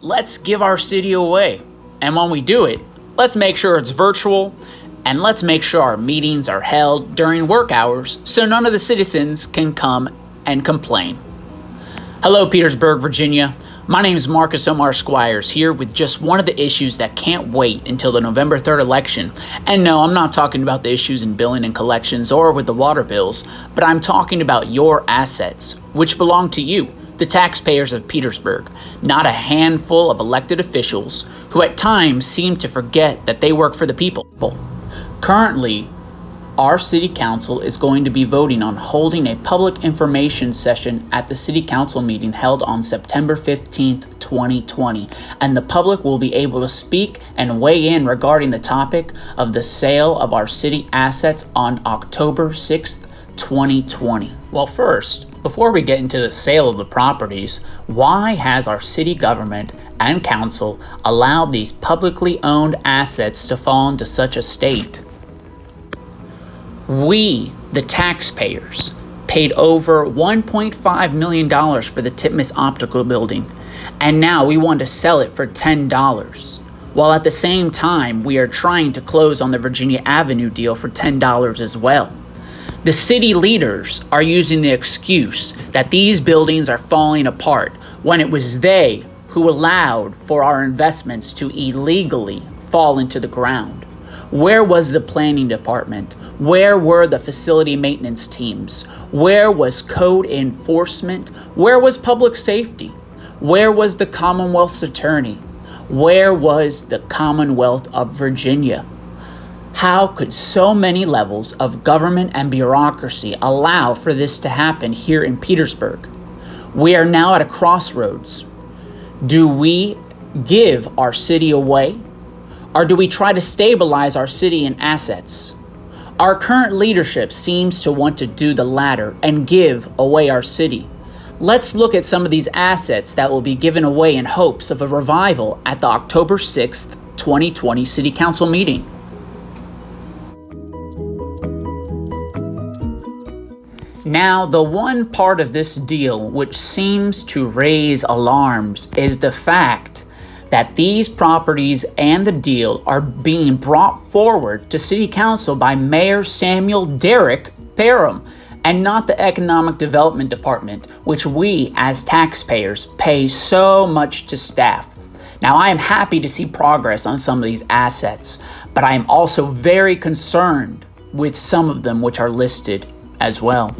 let's give our city away. And when we do it, let's make sure it's virtual, and let's make sure our meetings are held during work hours so none of the citizens can come and complain. Hello, Petersburg, Virginia. My name is Marcus Omar Squires, here with just one of the issues that can't wait until the November 3rd election. And no, I'm not talking about the issues in billing and collections or with the water bills, but I'm talking about your assets, which belong to you, the taxpayers of Petersburg, not a handful of elected officials who at times seem to forget that they work for the people. Currently, our city council is going to be voting on holding a public information session at the city council meeting held on September 15th, 2020, and the public will be able to speak and weigh in regarding the topic of the sale of our city assets on October 6th, 2020. Well, first, before we get into the sale of the properties, why has our city government and council allowed these publicly owned assets to fall into such a state? We, the taxpayers, paid over $1.5 million for the Titmus Optical Building, and now we want to sell it for $10, while at the same time we are trying to close on the Virginia Avenue deal for $10 as well. The city leaders are using the excuse that these buildings are falling apart when it was they who allowed for our investments to illegally fall into the ground. Where was the planning department? Where were the facility maintenance teams? Where was code enforcement? Where was public safety? Where was the Commonwealth's attorney? Where was the Commonwealth of Virginia? How could so many levels of government and bureaucracy allow for this to happen here in Petersburg? We are now at a crossroads. Do we give our city away? Or do we try to stabilize our city and assets? Our current leadership seems to want to do the latter and give away our city. Let's look at some of these assets that will be given away in hopes of a revival at the October 6th, 2020 City Council meeting. Now, the one part of this deal which seems to raise alarms is the fact that these properties and the deal are being brought forward to City Council by Mayor Samuel Derek Parham and not the Economic Development Department, which we as taxpayers pay so much to staff. Now, I am happy to see progress on some of these assets, but I am also very concerned with some of them which are listed as well.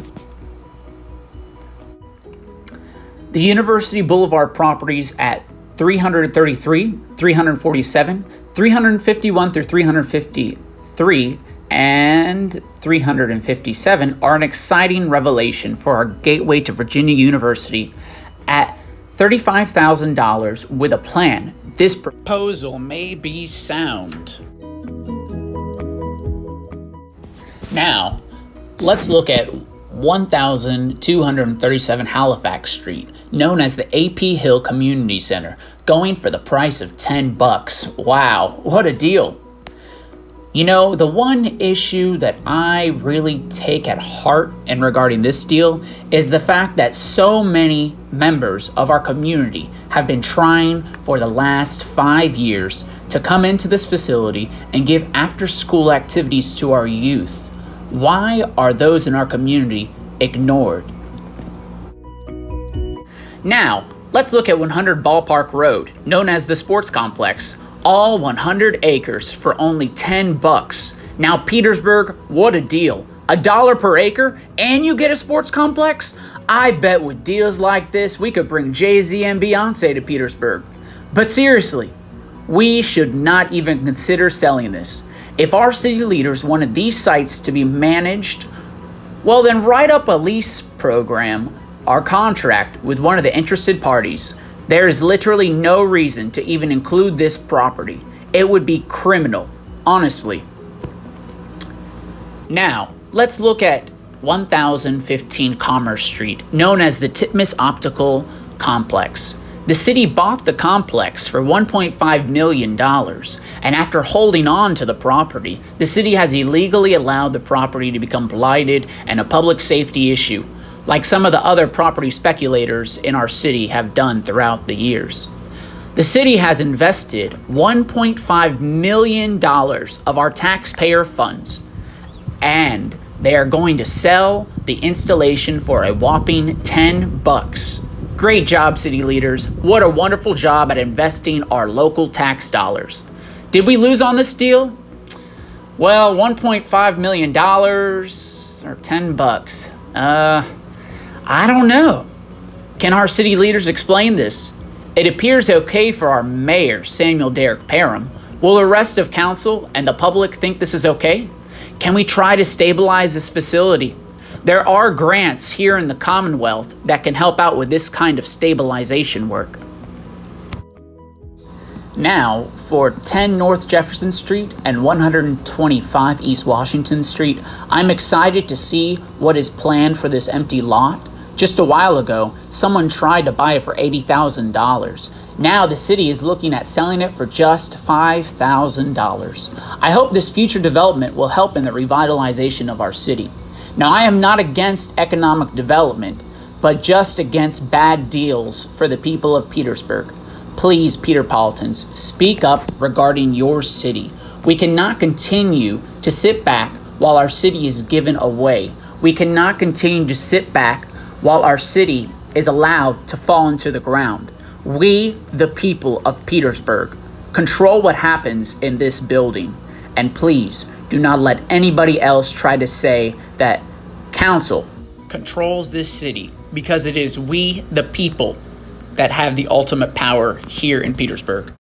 The University Boulevard properties at 333, 347, 351 through 353, and 357 are an exciting revelation for our gateway to Virginia University at $35,000 with a plan. This proposal may be sound. Now, let's look at 1237 Halifax Street, known as the AP Hill Community Center, going for the price of $10. Wow, what a deal. You know, the one issue that I really take at heart in regarding this deal is the fact that so many members of our community have been trying for the last 5 years to come into this facility and give after-school activities to our youth. Why are those in our community ignored? Now, let's look at 100 Ballpark Road, known as the Sports Complex. All 100 acres for only $10. Now, Petersburg, what a deal. $1 per acre, and you get a sports complex? I bet with deals like this, we could bring Jay-Z and Beyonce to Petersburg. But seriously, we should not even consider selling this. If our city leaders wanted these sites to be managed, well then write up a lease program or contract with one of the interested parties. There is literally no reason to even include this property. It would be criminal, honestly. Now, let's look at 1015 Commerce Street, known as the Titmus Optical Complex. The city bought the complex for $1.5 million, and after holding on to the property, the city has illegally allowed the property to become blighted and a public safety issue, like some of the other property speculators in our city have done throughout the years. The city has invested $1.5 million of our taxpayer funds, and they are going to sell the installation for a whopping $10. Great job, city leaders. What a wonderful job at investing our local tax dollars. Did we lose on this deal? Well, $1.5 million or $10. I don't know. Can our city leaders explain this? It appears okay for our mayor, Samuel Derek Parham. Will the rest of council and the public think this is okay? Can we try to stabilize this facility? There are grants here in the Commonwealth that can help out with this kind of stabilization work. Now, for 10 North Jefferson Street and 125 East Washington Street, I'm excited to see what is planned for this empty lot. Just a while ago, someone tried to buy it for $80,000. Now the city is looking at selling it for just $5,000. I hope this future development will help in the revitalization of our city. Now, I am not against economic development, but just against bad deals for the people of Petersburg. Please, Peterpolitans, speak up regarding your city. We cannot continue to sit back while our city is given away. We cannot continue to sit back while our city is allowed to fall into the ground. We, the people of Petersburg, control what happens in this building. And please, do not let anybody else try to say that council controls this city, because it is we, the people, that have the ultimate power here in Petersburg.